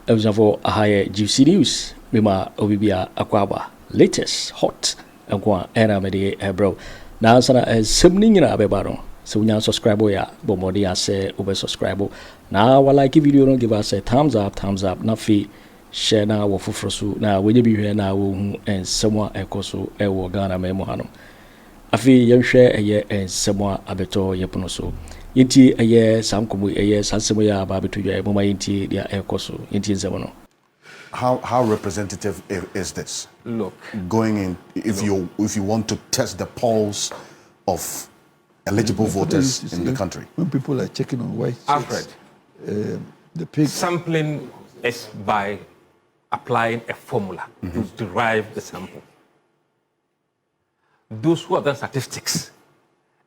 for a higher GC News. Mima Obibia Akwaba. Latest, hot, and Kwa Aremeyaw bro. Now, Sana is something in a bebaro. So, we now subscribe. Ya, Bomodi, I say, over subscribe. Now, while I give video, don't give us a thumbs up, not fee. Share now, or for now, will you be here now, and someone echoso, ewo Ghana memohano. I feel you share a year and someone abeto yeponoso. Inti a year, some kumu a year, Sansamoya, Babitu, Moma Inti, their echoso, Inti Zemono. How representative is this? Look, going in, if you want to test the pulse of eligible voters in the country. When people are checking on white Alfred, the pig sampling is by applying a formula to derive the sample. Those who have done statistics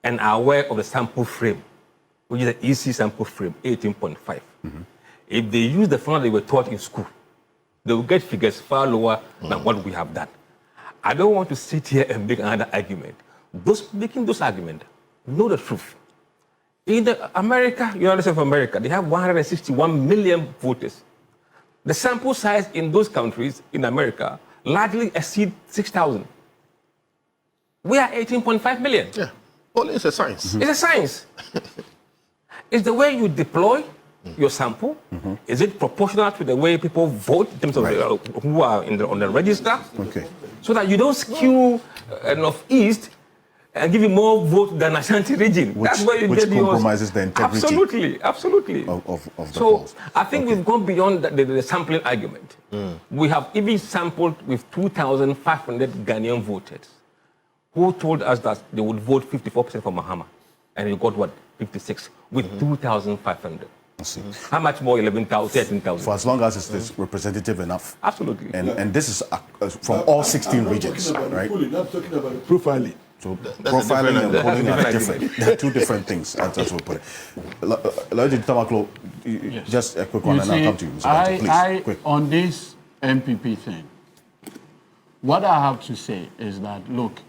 and are aware of the sample frame, which is the EC sample frame, 18.5, if they use the formula they were taught in school, they will get figures far lower than what we have done. I don't want to sit here and make another argument. Those making those arguments know the truth. In America, United States of America, they have 161 million voters. The sample size in those countries in America largely exceed 6,000. We are 18.5 million. Yeah, only it's a science. It's a science. It's the way you deploy your sample. Is it proportional to the way people vote in terms of who are on the register? Okay. So that you don't skew northeast and give you more votes than Ashanti region. That's where you which get compromises the integrity. Absolutely. Of the polls. I think we've gone beyond the sampling argument. We have even sampled with 2,500 Ghanaian voters who told us that they would vote 54% for Mahama, and he got what, 56 with 2,500. How much more 11,000, 13,000? For as long as it's representative enough. Absolutely. And this is from all 16 regions, right? I'm talking about profiling. So profiling and polling are different. They're two different things. That's what we put it. Lord Tamaklo, just a quick one, and I'll come to you. Please, quick. On this NPP thing, what I have to say is that, look,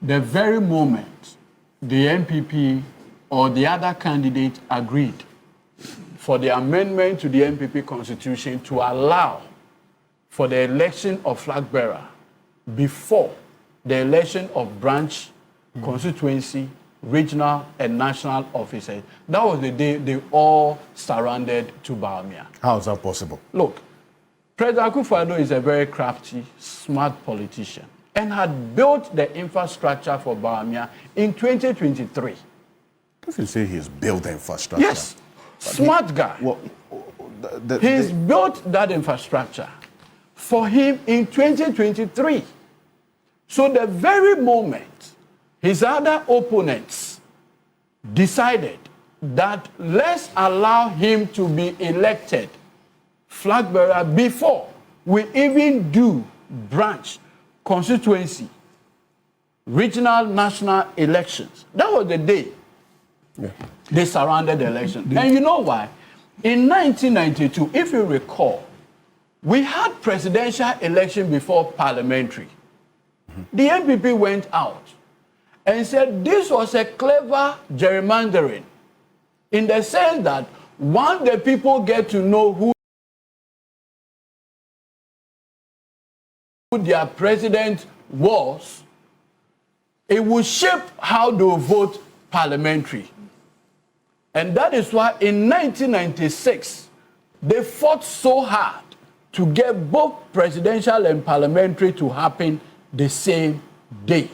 the very moment the NPP or the other candidate agreed for the amendment to the NPP constitution to allow for the election of flag bearer before the election of branch, constituency, regional, and national officers, that was the day they all surrendered to Bawumia. How is that possible? Look, President Akufo Addo is a very crafty, smart politician and had built the infrastructure for Bawumia in 2023. If you say he's built the infrastructure. Yes, smart guy. Well, he's built that infrastructure for him in 2023. So the very moment his other opponents decided that let's allow him to be elected flag bearer before we even do branch, constituency, regional, national elections. That was the day they surrounded the election. And you know why? In 1992, if you recall, we had presidential election before parliamentary. The NPP went out and said this was a clever gerrymandering in the sense that once the people get to know who their president was, it will shape how they will vote parliamentary. And that is why in 1996, they fought so hard to get both presidential and parliamentary to happen the same day.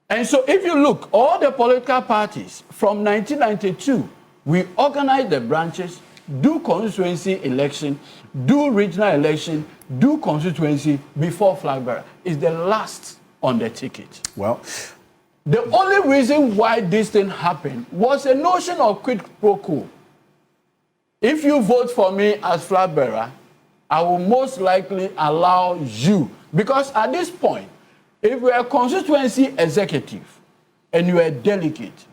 And so if you look, all the political parties from 1992, we organized the branches, do constituency election, do regional election, do constituency before flag bearer. It's the last on the ticket. Well, the only reason why this thing happened was a notion of quid pro quo. If you vote for me as flag bearer, I will most likely allow you. Because at this point, if you are a constituency executive and you are a delegate,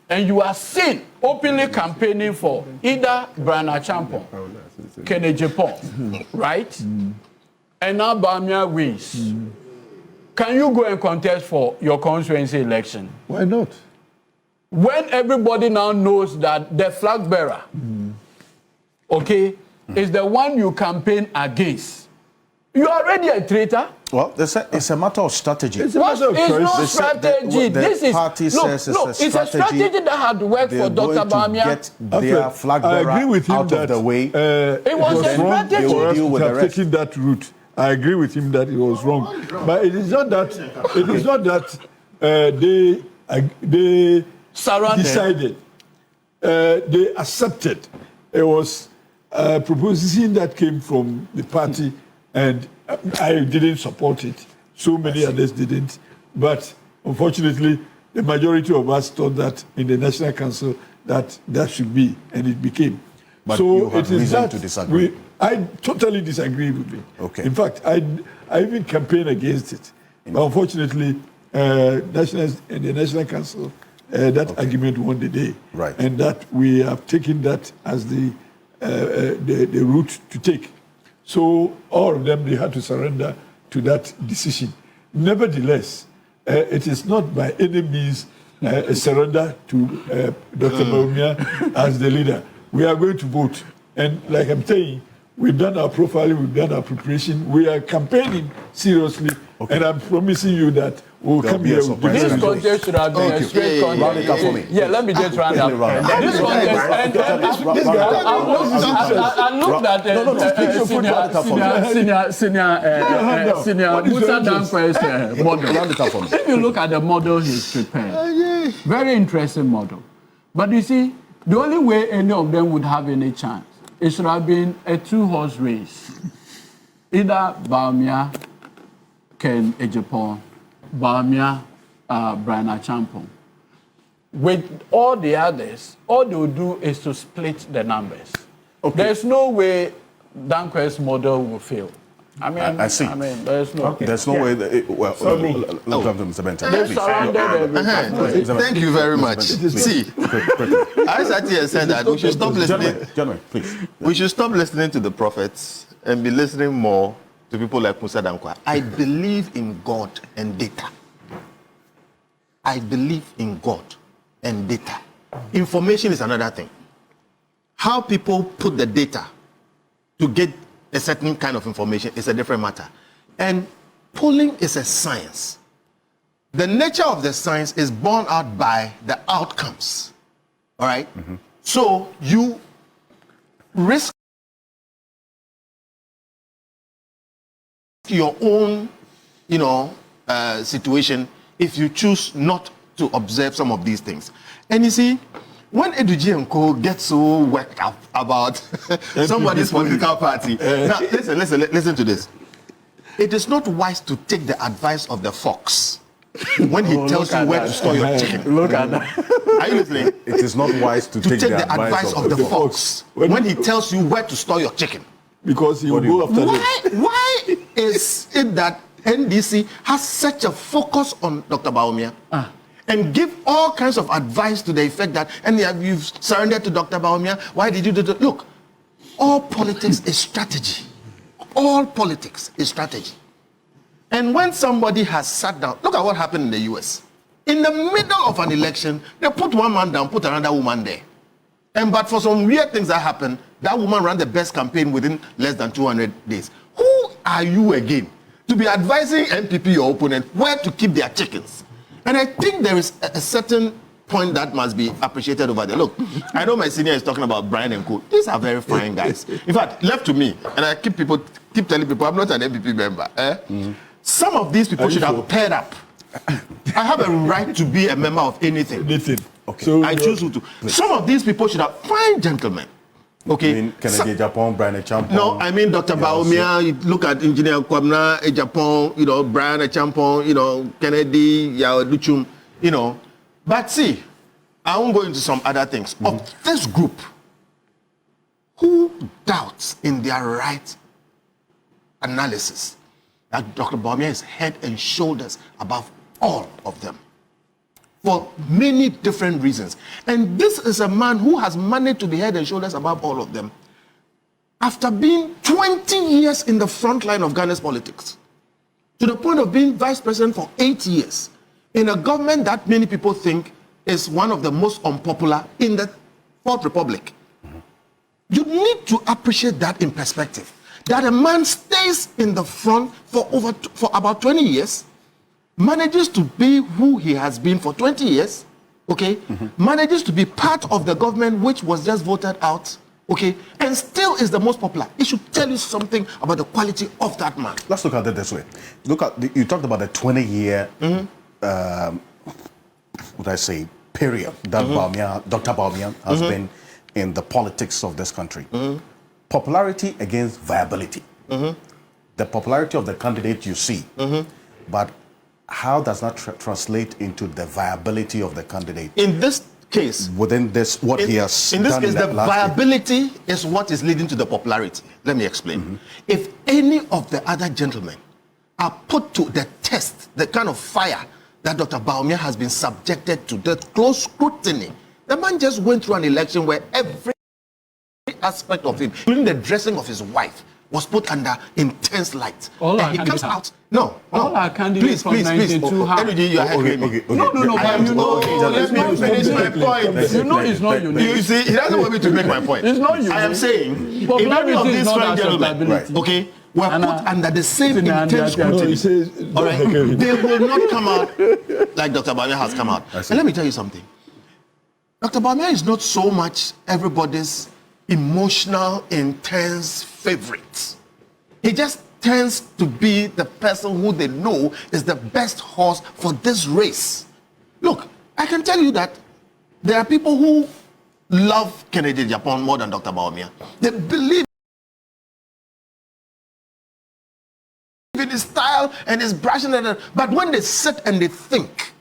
and you are seen openly campaigning for either Bryan Agyapong, Kennedy Agyapong, right? And now Bawumia wins. Can you go and contest for your constituency election? Why not? When everybody now knows that the flag bearer, okay, is the one you campaign against, you are already a traitor. Well, it's a matter of strategy. It's not strategy. This is it's a strategy that had worked for Dr. Bawumia. Get their flag bearer out of the way. It was a strategy. They will deal with the rest. Taking that route, I agree with him that it was wrong. But it is not that. It is not that they decided. They accepted. It was a proposition that came from the party, and I didn't support it. So many others didn't. But unfortunately, the majority of us thought that in the National Council that should be, and it became. But so you have it is reason that to disagree. I totally disagree with it. Okay. In fact, I even campaigned against it. But unfortunately, in the National Council, that argument won the day. Right. And that we have taken that as the route to take. So all of them, they had to surrender to that decision. Nevertheless, it is not by any means a surrender to Dr. Bawumia as the leader. We are going to vote. And like I'm saying, we've done our profiling, we've done our preparation. We are campaigning seriously. Okay. And I'm promising you that we'll come here with this contest should have been a straight contest. Round it up for me. Yeah, let me just round up. This contest, I looked at senior Musa Dankwa's model. If you look at the model he's prepared, very interesting model. But you see, the only way any of them would have any chance, it should have been a two-horse race. Either Bawumia, Ken Agyapong, Bawumia, Bryan Agyapong. With all the others, all they will do is to split the numbers. Okay. There's no way Dankwa's model will fail. I mean, I see. I mean, there's no. Okay. There's no way. That let's come to Mr. Benta. They surrounded everything. Thank you very much. See, Asante said that we should stop listening. Gentlemen, please. We should stop listening to the prophets and be listening more to people like Musa Dankwa. I believe in God and data. I believe in God and data. Information is another thing. How people put the data to get a certain kind of information is a different matter. And polling is a science. The nature of the science is borne out by the outcomes. All right? Mm-hmm. So you risk your own, situation if you choose not to observe some of these things. And you see, when Eduji and Co get so worked up about somebody's political party, now listen to this. It is not wise to take the advice of the fox when he tells you where to store your chicken. Look at that. Are you listening? It is not wise to take the advice of the fox when he tells you where to store your chicken. Because he will go after them. Why is it that NDC has such a focus on Dr. Bawumia and give all kinds of advice to the effect that, and you've surrendered to Dr. Bawumia, why did you do that? Look, all politics is strategy. All politics is strategy. And when somebody has sat down, look at what happened in the US. In the middle of an election, they put one man down, put another woman there. But for some weird things that happened, that woman ran the best campaign within less than 200 days. Who are you again to be advising NPP, your opponent, where to keep their chickens? And I think there is a certain point that must be appreciated over there. Look, I know my senior is talking about Bryan and Co. These are very fine guys. In fact, left to me, and I keep telling people, I'm not an NPP member. Mm-hmm. Some of these people should have paired up. I have a right to be a member of anything. Okay. So I choose to. Please. Some of these people should have fine gentlemen. Okay. You mean Kennedy Agyapong, Bryan Agyapong? No, I mean Dr. Bawumia. You look at Engineer Kwabena Agyapong, Bryan Agyapong, Kennedy Agyapong, But see, I won't go into some other things. Mm-hmm. Of this group, who doubts in their right analysis that Dr. Bawumia is head and shoulders above all of them? For many different reasons. And this is a man who has managed to be head and shoulders above all of them after being 20 years in the front line of Ghana's politics, to the point of being vice president for 8 years in a government that many people think is one of the most unpopular in the Fourth Republic. Mm-hmm. You need to appreciate that in perspective. That a man stays in the front for about 20 years, manages to be who he has been for 20 years, okay, manages to be part of the government which was just voted out, okay, and still is the most popular. It should tell you something about the quality of that man. Let's look at it this way. Look at you talked about the 20-year, what I say, period that Dr. Bawumia has been in the politics of this country. Popularity against viability. The popularity of the candidate you see, but how does that translate into the viability of the candidate? In this case, within this, what he has in this done case, the viability is what is leading to the popularity. Let me explain. If any of the other gentlemen are put to the test, the kind of fire that Dr. Bawumia has been subjected to, the close scrutiny, the man just went through an election where every aspect of him, including the dressing of his wife, was put under intense light. And he comes out. No. All our candidates please. Energy, you are hearing me. No, but you know, let me finish my point. You know it's not unique. You see, he doesn't want me to make my point. It's not unique. I am saying, if any of these fine gentlemen, okay, were put under the same intense scrutiny, all right, they will not come out like Dr. Bawumia has come out. And let me tell you something. Dr. Bawumia is not so much everybody's emotional, intense favorite. He just tends to be the person who they know is the best horse for this race. Look, I can tell you that there are people who love Kennedy Agyapong more than Dr. Bawumia. They believe in his style and his brashness, but when they sit and they think,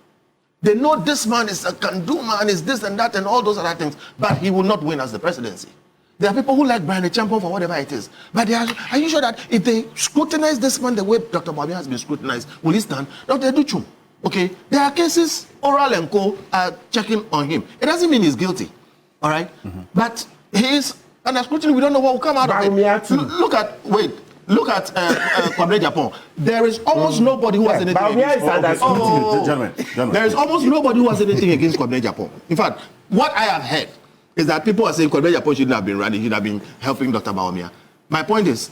they know this man is a can-do man, is this and that and all those other things, but he will not win as the presidency. There are people who like Bryan champion for whatever it is. But are you sure that if they scrutinize this man the way Dr. Bawumia has been scrutinized, will he stand? Dr. Duchum, okay? There are cases, Oral and Co. are checking on him. It doesn't mean he's guilty, all right? But he's under scrutiny. We don't know what will come out of it. Look at Kwabena Agyapong. There is almost nobody who has anything against Gentlemen. There is almost nobody who has anything against Kwabena Agyapong. In fact, what I have heard is that people are saying Kwabena Agyapong shouldn't have been running, he should have been helping Dr. Bawumia. My point is,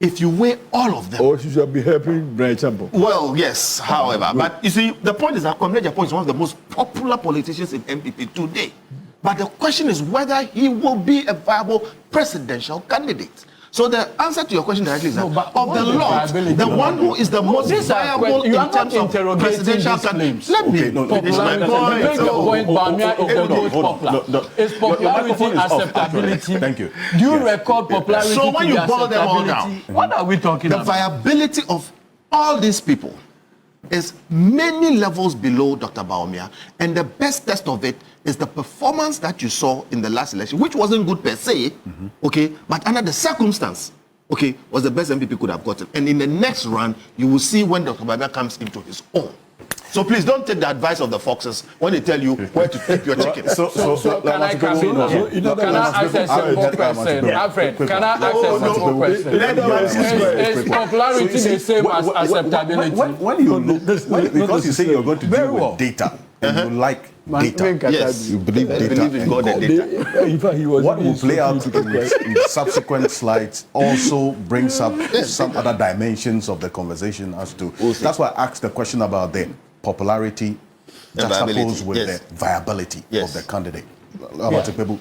if you weigh all of them... Or she should be helping Bryan Champion. Well, yes, however. But you see, the point is that Kwabena Agyapong is one of the most popular politicians in NPP today. But the question is whether he will be a viable presidential candidate. So the answer to your question directly is that of the lot, the one who is the most viable in terms of presidential candidates. Let me finish my point. Bawumia is the most popular. It's popularity, acceptability. Thank you. Do you record popularity? So when you boil them all down, what are we talking about? The viability of all these people is many levels below Dr. Bawumia, and the best test of it is the performance that you saw in the last election, which wasn't good per se, okay, but under the circumstance, okay, was the best MPP could have gotten. And in the next run, you will see when Dr. Bawumia comes into his own. So please don't take the advice of the foxes when they tell you where to keep your chicken. Can I ask a simple question? Alfred, can I ask a simple question? Is popularity the same as acceptability? When you look, because you say you're going to deal with data, and you like data. Yes. You believe data. In God and data. In fact, he was What will play out in subsequent slides also brings up some other dimensions of the conversation as to. That's why I asked the question about the popularity juxtaposed with the viability of the candidate. How about the people?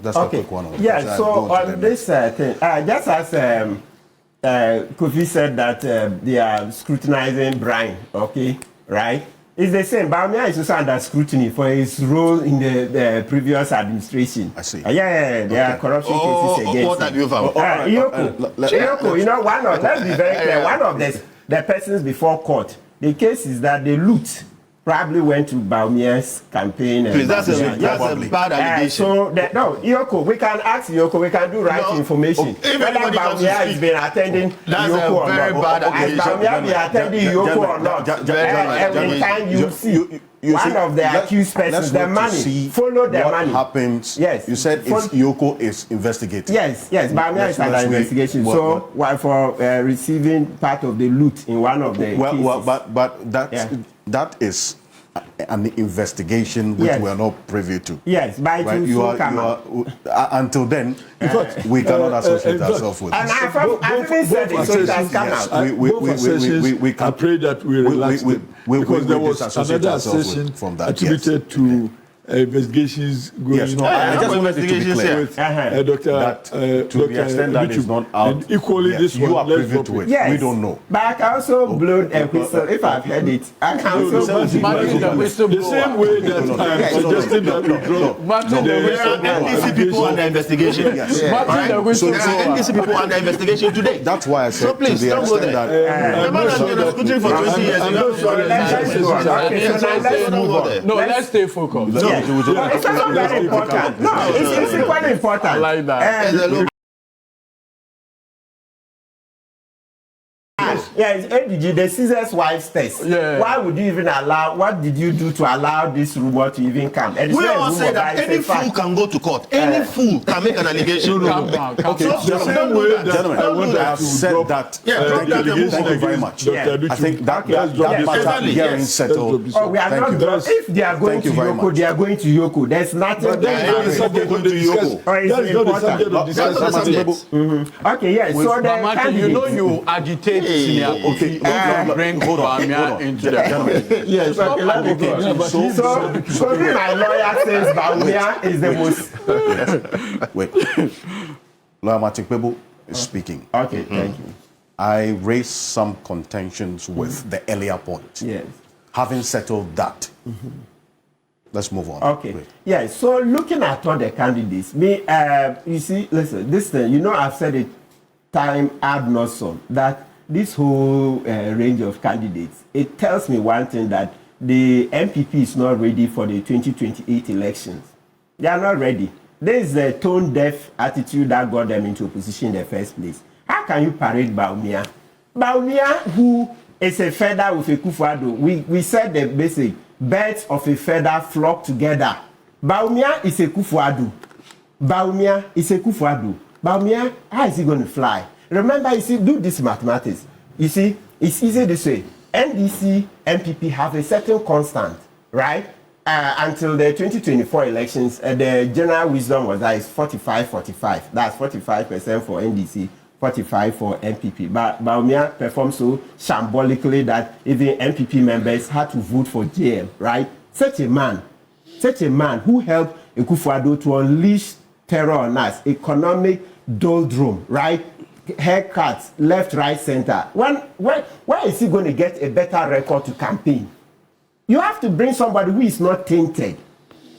That's a quick one. Yeah, so on this thing, just as Kofi said that they are scrutinizing Bryan, okay, right? It's the same. Bawumia is also under scrutiny for his role in the previous administration. I see. There are corruption cases against what have you found? Iyoko, you know, let's be very clear, one of the persons before court, the case is that the loot probably went to Bawumia's campaign. Please, that's a bad allegation. Iyoko, we can ask Iyoko, we can do right information. If anybody Bawumia has been attending Iyoko or not. Has Bawumia been attending Iyoko or not? Every time you see one of the accused persons, the money, follow the money. What happens? Yes. You said Iyoko is investigating. Yes. Bawumia is under investigation. So, for receiving part of the loot in one of the cases. But that is an investigation which Yes. we are not privy to. Yes, but it Right? will soon come out. Until then, we cannot associate ourselves with And this. I've even said it, so it has come Yes. out. We I pray that we relax them. Because there was disassociate another ourselves session from that. attributed to investigations going Yes, no, on. I just wanted it to be clear with Uh-huh. that to the extent that is not out, and equally yes, this you one, are let's privy drop to it. it. Yes. We don't know. But I can also blow a whistle if I've heard it. I can also Martin the The whistleblower. same way that I'm suggesting that we drop Martin the whistleblower. NDC people under investigation. Yes. Martin the whistleblower. NDC people under investigation today. That's why I said So please, to the don't go extent there. that The man has been scrutiny for 20 years. I'm You not have to sure go that- there. Let's go on. Okay, so now let's move on. No, let's stay focused. Yes. It's also very important. No, it's equally important. I like that. There's a low Yes, NDG, the Caesar's wife's test. Yeah. Why would you even allow, what did you do to allow this rumor to even come? And it's We not a all rumor, say that but it's any a fact. fool can go to court. Any fool can make an allegation. Calm down, calm Okay, down. the Don't same do way that. that Gentlemen, I don't want do to that. have said that. Yeah, drop that allegation Thank you very against much. Yeah. Dr. I think that Okay. that matter Exactly, hearing yes. settled. Oh, we are Thank not you. drunk. If they are going Thank to you very Yoko, much. they are going to Yoko. There's nothing. But that's not the there. subject of the discussion. Oh, it's That's not the important. subject of That's not the discussion. subject. Okay, yes. So the But Martin, you know candidates. you agitate senior Okay, Kofi bring hold on, Bawumia hold on. into the Yes, okay, let me go. Yeah, but So my lawyer says Bawumia is the most. Wait. Lawyer Martin Kpebu is speaking. Okay, thank you. I raised some contentions with the earlier point. Yes. Having settled that, let's move on. Okay. Wait. Yeah. So looking at all the candidates, you see, listen, this thing, you know, I've said it time ad nauseam that this whole range of candidates, it tells me one thing, that the NPP is not ready for the 2028 elections. They are not ready. There is a tone-deaf attitude that got them into opposition in the first place. How can you parade Bawumia? Bawumia, who is a feather with Akufo Addo, we said the basic, birds of a feather flock together. Bawumia is Akufo Addo. Bawumia is Akufo Addo. Bawumia, how is he going to fly? Remember, you see, do this mathematics. You see, it's easy this way. NDC, NPP have a certain constant, right? Until the 2024 elections, the general wisdom was that it's 45-45. That's 45% for NDC, 45% for NPP. But Bawumia performed so shambolically that even NPP members had to vote for JL, right? Such a man who helped Akufo Addo to unleash terror on us, economic doldrum, right? Haircuts, left, right, center. Why is he going to get a better record to campaign? You have to bring somebody who is not tainted.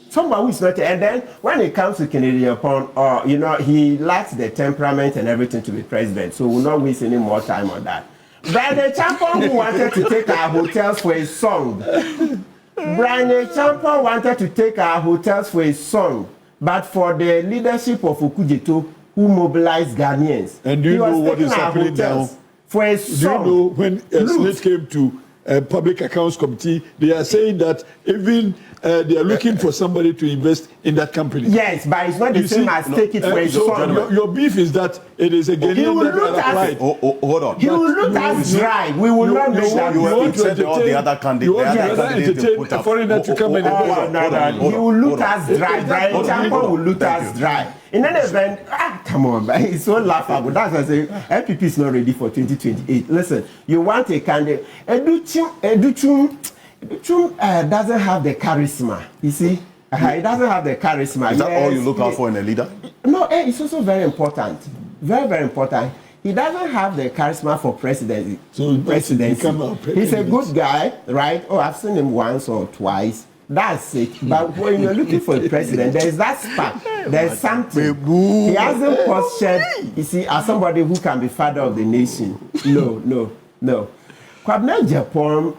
Somebody who is not, and then when it comes to Kennedy Agyapong, you know, he lacks the temperament and everything to be president, so we'll not waste any more time on that. Bryan Agyapong, who wanted to take our hotels for a song. Bryan Agyapong wanted to take our hotels for a song, but for the leadership of Okujeto, who mobilized Ghanaians. And do you know what is happening now? For a Do you song. know when Slate came to Public Accounts Committee, they are saying that even they are looking for somebody to invest in that company. Yes, but it's not the You same see, as take it for a so song. your beef is that it is a He Ghanaian will that look are at applied. Hold on. He will look as dry. We will not know that. you want to said all the entertain- other candidates. you want the to other candidates they entertain put a up. foreigner to come and Hold invest. on, No, hold on, he hold will on, look hold on. as dry. Bryan Hold on, Agyapong hold on. will look Thank as you. dry. In any event, come on, but it's so laughable. That's why I say NPP is not ready for 2028. Listen, you want a candidate. Educhum doesn't have the charisma. You see, he doesn't have the charisma. Is that all you Yes, look out for in a leader? No, it's also very important. Very, very important. He doesn't have the charisma for presidency. So become our He's a president. good guy, right? Oh, I've seen him once or twice. That's it. But when you're looking for a president, there's that spark. There's something. He hasn't postured, you see, as somebody who can be father of the nation. No. Kwabena Agyapong,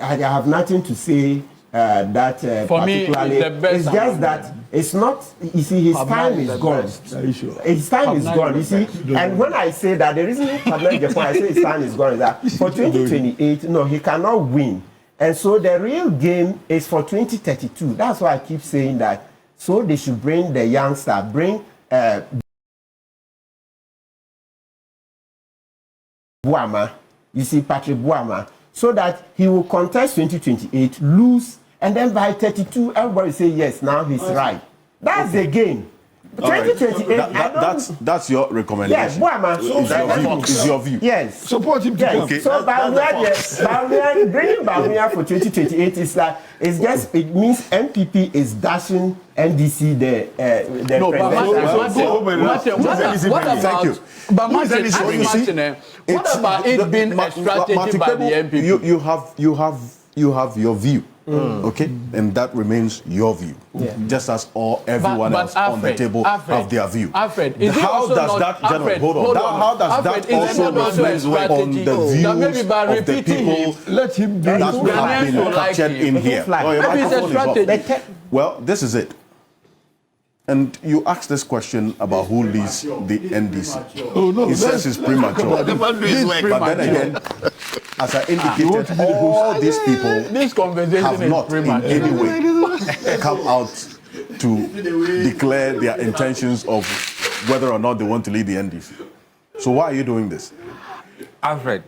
I have nothing to say that For me, particularly. the best It's just that it's not, you see, his Kwabena time is is the gone. best. Are you sure? His time is Kwabena gone, you is the see. And when I say that, the reason Kwabena Agyapong, I say his time is gone is that for 2028, no, he cannot win. And so the real game is for 2032. That's why I keep saying that. So they should bring the youngster, bring Buama. You see, Patrick Buama. so that he will contest 2028, lose, and then by 32, everybody say yes, now he's right. That's the game. 2028, that's your recommendation. Yes, Boama. It's your view. Yes. Support him to Yes. come. Okay. So Bawumia, bringing Bawumia for 2028 is like, it means NPP is dashing NDC the No, but what about it being a strategy by the NPP? You have your view, okay, and that remains your view. Just as everyone else on the table have their view. Alfred, how does that reflect on the views of the people let him do that have been captured in here? Maybe it's a strategy. Well, this is it. And you asked this question about who leads the NDC. Oh, no, He says it's premature. But then again, as I indicated, all these people This conversation have is not in premature. any way come out to declare their intentions of whether or not they want to lead the NDC. So why are you doing this? Alfred,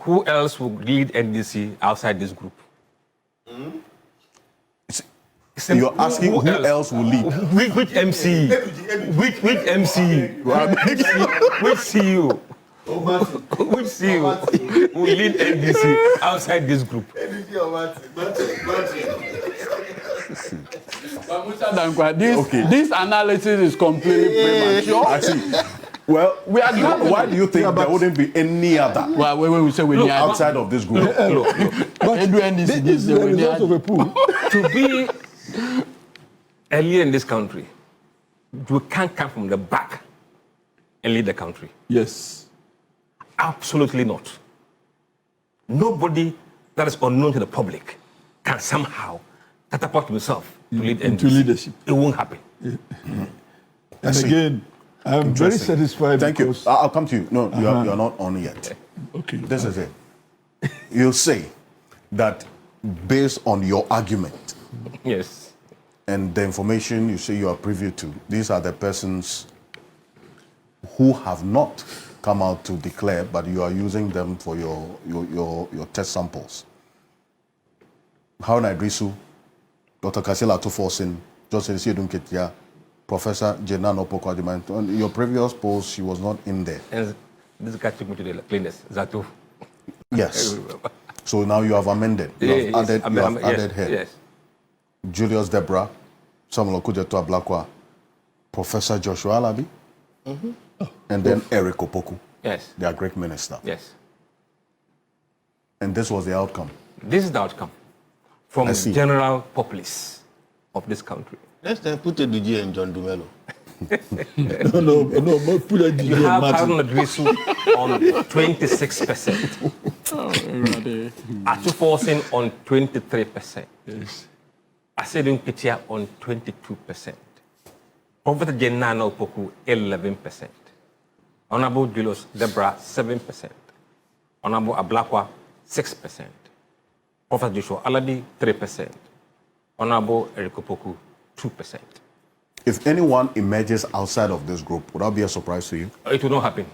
who else will lead NDC outside this group? You're asking who else will lead? Which MC? Which MC? Which CEO? Which CEO will lead NDC outside this group? This analysis is completely premature. I see. Well, why do you think there wouldn't be any other We say we need outside of this group? But there is also a pool. To be earlier in this country, you can't come from the back and lead the country. Yes. Absolutely not. Nobody that is unknown to the public can somehow catapult himself to lead into NDC. leadership. It won't happen. And again, I'm very satisfied. Thank you. because- I'll come to you. No, you're not on yet. Okay. This is it. You say that based on your argument Yes. and the information you say you are privy to, these are the persons who have not come out to declare, but you are using them for your test samples. Haruna Idrisu, Dr. Ato Forson, Joseph Siedum Ketia, Professor Jenano Pokwadimant. On your previous post, she was not in there. And this guy took me to the cleanest. Zato. Yes. So now you have amended. You have added her. Yes. Julius Debra, Samuel Okujeto Ablakwa, Professor Joshua Alabi, and then Eric Opoku. Yes. They are great minister. Yes. And this was the outcome. This is the outcome from I the see. general populace of this country. Let's then put a DJ and John Dumelo. No, put a You have Haruna Idrisu on 26%. Ato Forson on 23%. Yes. Asedun Ketia on 22%. Professor Jenano Opoku 11%. Honorable Julius Debra 7%. Honorable Ablakwa 6%. Professor Joshua Alabi 3%. Honorable Eric Opoku 2%. If anyone emerges outside of this group, would that be a surprise to you? It will not happen.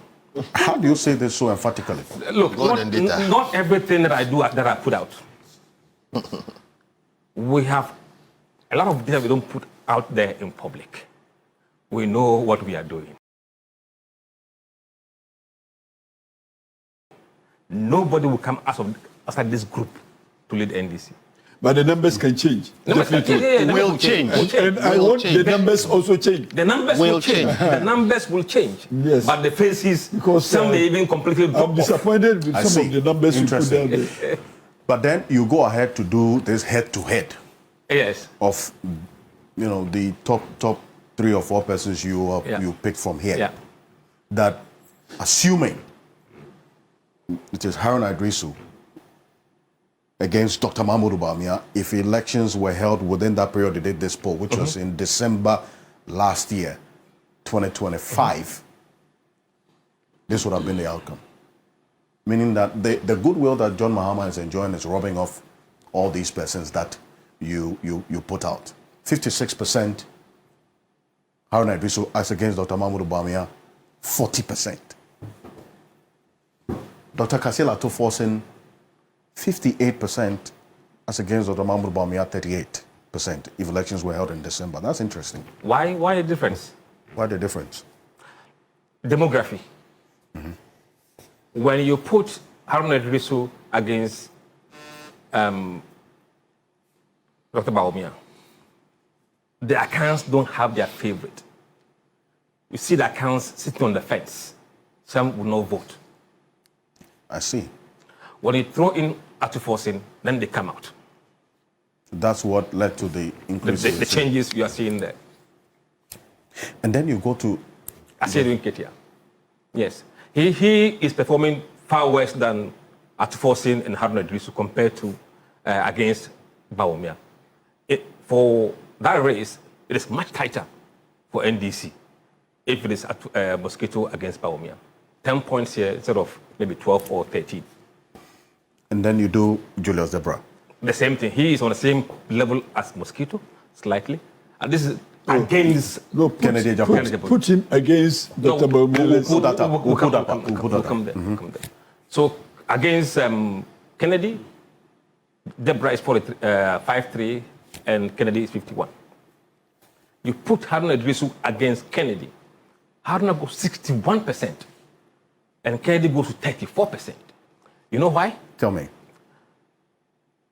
How do you say this so emphatically? Look, not everything that I do that I put out. We have a lot of data we don't put out there in public. We know what we are doing. Nobody will come outside this group to lead NDC. But the numbers can change. Will change. And I want the numbers also change. The numbers will change. The numbers will change. Yes. But the faces, Because, some may even completely drop I'm off. disappointed with I some see. of the numbers you put Interesting. down there. But then you go ahead to do this head-to-head Yes. of, the top 3 or 4 persons you pick from here. Yeah. That assuming it is Haruna Idrisu against Dr. Mahamadu Bawumia, if elections were held within that period they did this poll, which was in December last year, 2025, this would have been the outcome. Meaning that the goodwill that John Mahama is enjoying is rubbing off all these persons that you put out. 56% Haruna Idrisu as against Dr. Mahamadu Bawumia, 40%. Dr. Ato Forson 58% as against Dr. Mahamadu Bawumia, 38% if elections were held in December. That's interesting. Why the difference? Why the difference? Demography. When you put Haruna Idrisu against Dr. Bawumia, the accounts don't have their favorite. You see the accounts sitting on the fence. Some will not vote. I see. When you throw in Ato Forson, then they come out. That's what led to the increase. The changes you are seeing there. And then you go to Asare Ketia. Yes. He is performing far worse than Ato Forson and Haruna Idrisu compared to against Bawumia. For that race, it is much tighter for NDC if it is Mosquito against Bawumia. 10 points here instead of maybe 12 or 13. And then you do Julius Debra. The same thing. He is on the same level as Mosquito, slightly. And this is against Kennedy Agyapong. Put him against Dr. Bawumia. We'll put that up. We'll come there. Come there. So against Kennedy, Debra is 53, and Kennedy is 51. You put Haruna Idrisu against Kennedy, Haruna goes 61%, and Kennedy goes to 34%. You know why? Tell me.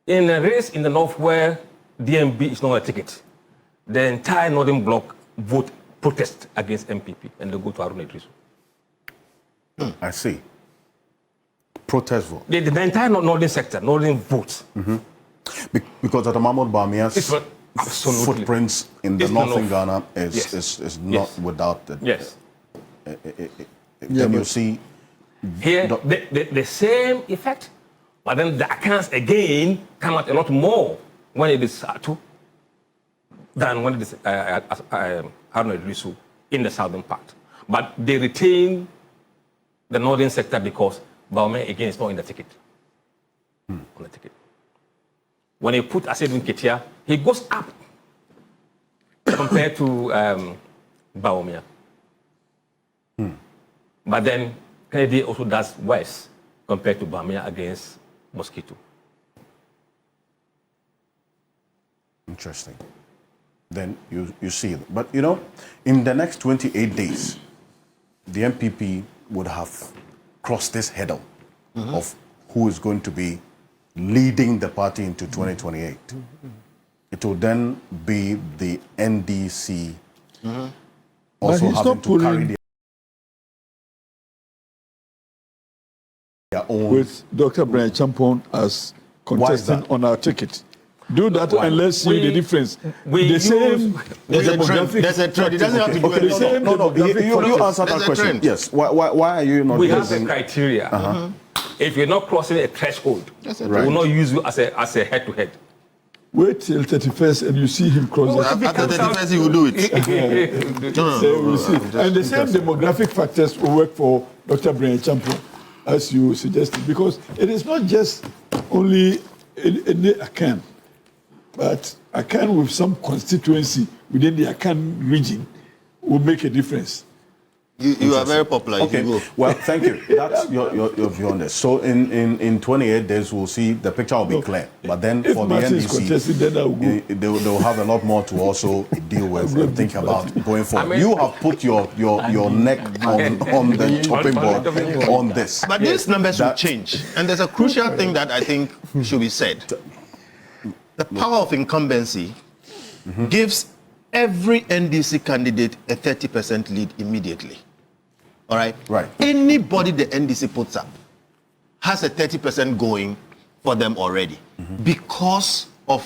In a race in the north where DMB is not a ticket, the entire northern bloc vote protest against MPP, and they go to Haruna Idrisu. I see. Protest vote. The entire northern sector, northern votes. Because Dr. Mahamadu Bawumia's Absolutely. footprints in the It's northern not Ghana is Yes. not Yes. without the. Yes. Then you see Here, the same effect, but then the accounts again come out a lot more when it is Ato than when it is Haruna Idrisu in the southern part. But they retain the northern sector because Bawumia again is not in the ticket. On the ticket. When you put Asare Ketia, he goes up compared to Bawumia. But then Kennedy also does worse compared to Bawumia against Mosquito. Interesting. Then you see it. But you know, in the next 28 days, the MPP would have crossed this hurdle of who is going to be leading the party into 2028. It will then be the NDC also he's having not to carry pulling their own. with Dr. Bryan Champon as contestant that? on our ticket. Do that and let's see the difference. There's There's a trend. There's a trend. It doesn't have to do anything. No. You answer that There's a question. trend. Yes. Why are you not We have the using? criteria. If you're not crossing a threshold, That's a we trend. will not use you as a head-to-head. Wait till 31st and you see him cross the After the defense, he will do it. So we'll see. And the same demographic factors will work for Dr. Bryan Champon, as you suggested, because it is not just only in the Akan, but Akan with some constituency within the Akan region will make a difference. You are very popular. Okay. You go. Well, thank you. That's your view on this. So in 28 days, we'll see the picture will be clear. But then If for the Martin is contested, then I will go. they'll have a lot more to also deal with and think about going forward. I mean- You have put your neck on the chopping board on this. But these numbers will change. And there's a crucial thing that I think should be said. The power of incumbency gives every NDC candidate a 30% lead immediately. All right? Right. Anybody the NDC puts up has a 30% going for them already because of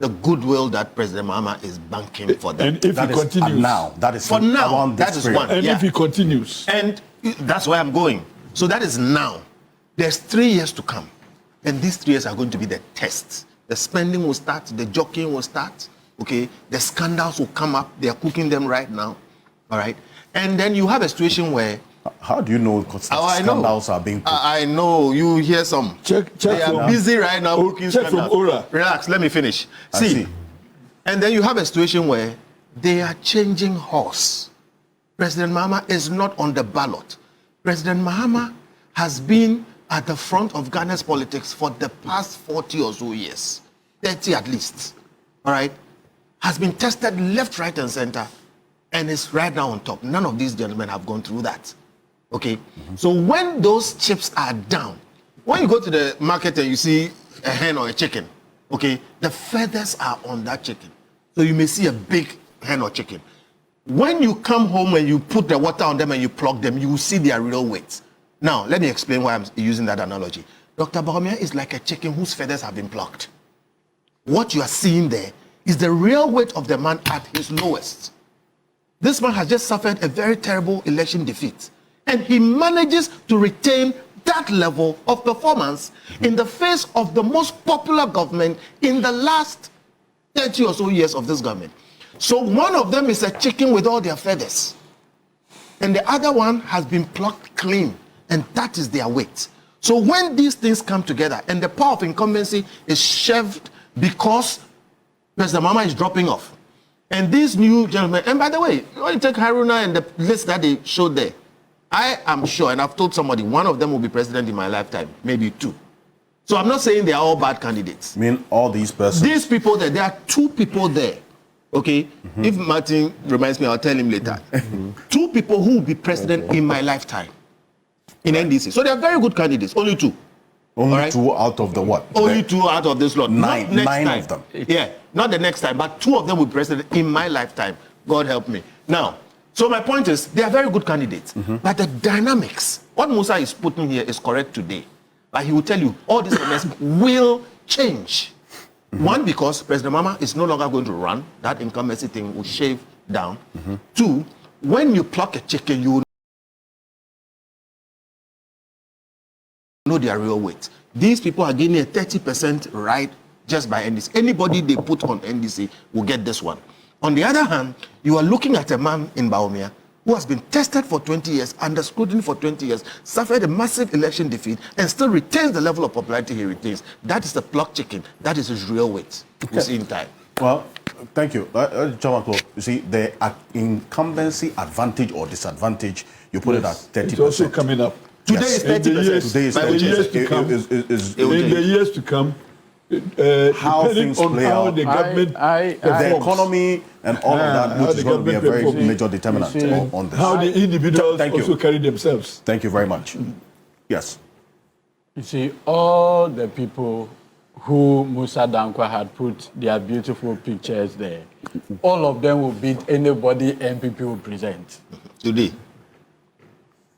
the goodwill that President Mahama is banking for them. And if That he is continues, now. That is For now, around this that is period. one. and Yeah. if he continues, And that's where I'm going. So that is now. There's 3 years to come. And these 3 years are going to be the tests. The spending will start, the jockeying will start, okay? The scandals will come up. They are cooking them right now, all right? And then you have a situation where, How do you know I know. scandals are being put? I know, you hear some. check They are from busy right now cooking check from scandals. Ora. Relax, let me finish. I See, see. and then you have a situation where they are changing horse. President Mahama is not on the ballot. President Mahama has been at the front of Ghana's politics for the past 40 or so years, 30 at least, all right, has been tested left, right, and center, and is right now on top. None of these gentlemen have gone through that. Okay? So when those chips are down, when you go to the market and you see a hen or a chicken, okay, the feathers are on that chicken. So you may see a big hen or chicken. When you come home and you put the water on them and you plug them, you will see their real weight. Now, let me explain why I'm using that analogy. Dr. Bawumia is like a chicken whose feathers have been plucked. What you are seeing there is the real weight of the man at his lowest. This man has just suffered a very terrible election defeat, and he manages to retain that level of performance in the face of the most popular government in the last 30 or so years of this government. So one of them is a chicken with all their feathers, and the other one has been plucked clean, and that is their weight. So when these things come together and the power of incumbency is shelved because President Mahama is dropping off, and these new gentlemen, and by the way, when you take Haruna and the list that they showed there, I am sure, and I've told somebody, one of them will be president in my lifetime, maybe two. So I'm not saying they are all bad candidates. I mean, all these persons. These people there are two people there, okay? If Martin reminds me, I'll tell him later. Two people who will be president in my lifetime in NDC. So they are very good candidates, only two. Only two out of the what? Only two out of this lot. Nine time. of them. Yeah, not the next time, but two of them will be president in my lifetime. God help me. Now, so my point is, they are very good candidates. But the dynamics, what Musa is putting here is correct today. But he will tell you, all these elements will change. One, because President Mahama is no longer going to run. That incumbency thing will shave down. Two, when you pluck a chicken, you will know their real weight. These people are getting a 30% right just by NDC. Anybody they put on NDC will get this one. On the other hand, you are looking at a man in Bawumia who has been tested for 20 years, under scrutiny for 20 years, suffered a massive election defeat, and still retains the level of popularity he retains. That is the plucked chicken. That is his real weight. You see in time. Well, thank you. You see, the incumbency advantage or disadvantage, you put it at 30%. It's also coming up. Today is 30%. Today is 30%. In the years to come, how things on play how out, the government the economy and all of that, which is going to be a very major determinant on this. How the individuals also carry themselves. Thank you very much. Yes. You see, all the people who Musa Dankwa had put their beautiful pictures there, all of them will beat anybody NPP will present. Today.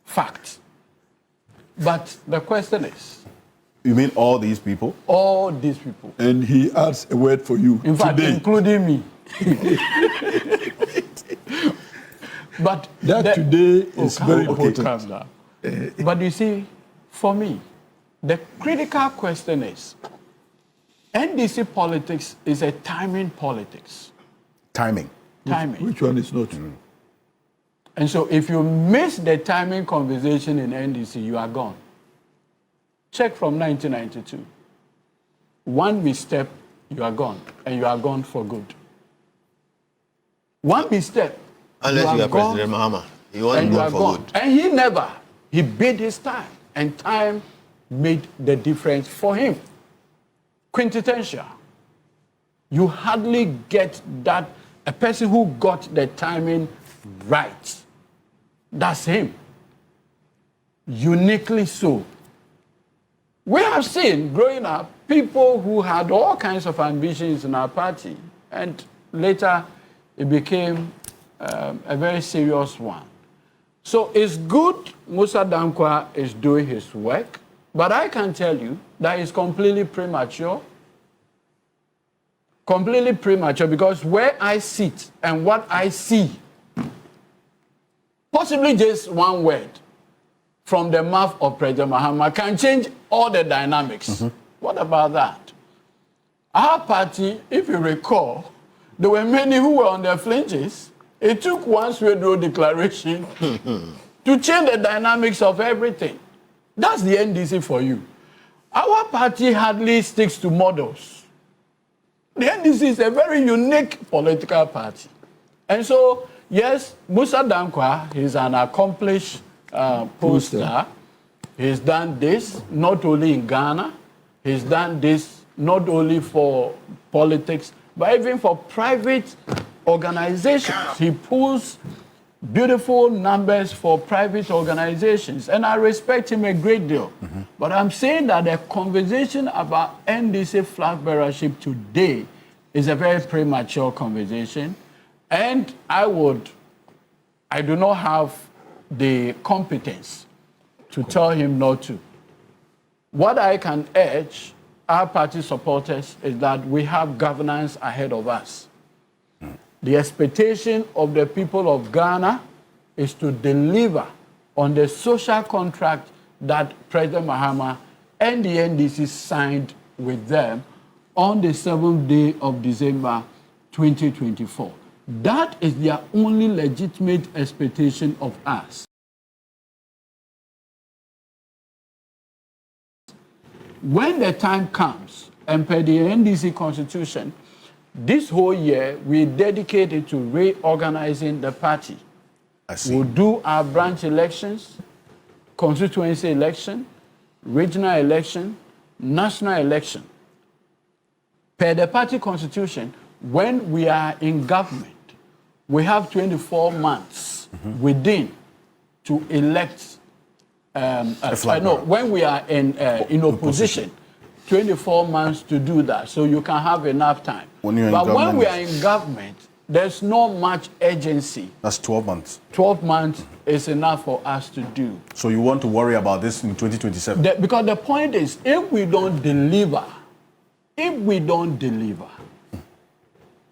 Fact. But the question is, you mean all these people? all these people, And he adds a word for you in fact, today. including me. But That today is very important. Calm down. But you see, for me, the critical question is, NDC politics is a timing politics. Timing. Timing. Which one is not? And so if you miss the timing conversation in NDC, you are gone. Check from 1992. One misstep, you are gone. And you are gone for good. One misstep. Unless you are President Mahama. He wasn't gone for good. And he bid his time. And time made the difference for him. Quintessential. You hardly get that, a person who got the timing right. That's him. Uniquely so. We have seen, growing up, people who had all kinds of ambitions in our party, and later it became a very serious one. So it's good Musa Dankwa is doing his work, but I can tell you that it's completely premature. Completely premature, because where I sit and what I see, possibly just one word from the mouth of President Mahama can change all the dynamics. What about that? Our party, if you recall, there were many who were on their flinches. It took one Swedro declaration to change the dynamics of everything. That's the NDC for you. Our party hardly sticks to models. The NDC is a very unique political party. And so, yes, Musa Dankwa is an accomplished pollster, He's done this not only in Ghana, he's done this not only for politics, but even for private organizations. He pulls beautiful numbers for private organizations, and I respect him a great deal. But I'm saying that the conversation about NDC flag bearership today is a very premature conversation, and I do not have the competence to tell him not to. What I can urge our party supporters is that we have governance ahead of us. The expectation of the people of Ghana is to deliver on the social contract that President Mahama and the NDC signed with them on the 7th day of December 2024. That is their only legitimate expectation of us. When the time comes, and per the NDC constitution, this whole year we dedicated to reorganizing the party. We'll do our branch elections, constituency election, regional election, national election. Per the party constitution, when we are in government, we have 24 months within to elect. When we are in opposition, 24 months to do that, so you can have enough time. When we are in government, there's not much urgency. That's 12 months. 12 months is enough for us to do. So you want to worry about this in 2027? Because the point is, if we don't deliver,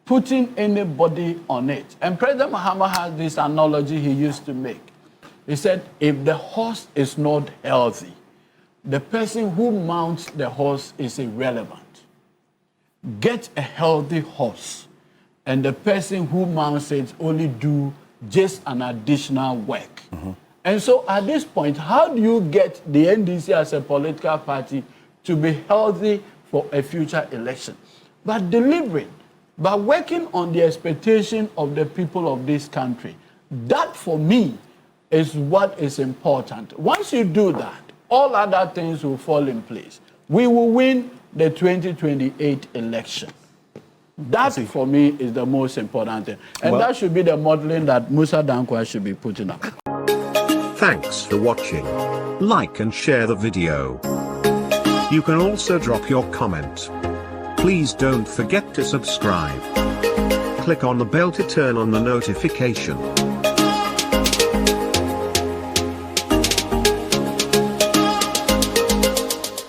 putting anybody on it, and President Mahama has this analogy he used to make. He said, if the horse is not healthy, the person who mounts the horse is irrelevant. Get a healthy horse, and the person who mounts it only do just an additional work. And so at this point, how do you get the NDC as a political party to be healthy for a future election? By delivering, by working on the expectation of the people of this country. That, for me, is what is important. Once you do that, all other things will fall in place. We will win the 2028 election. That, for me, is the most important thing. And that should be the modeling that Musa Dankwa should be putting up. Thanks for watching. Like and share the video. You can also drop your comment. Please don't forget to subscribe. Click on the bell to turn on the notification.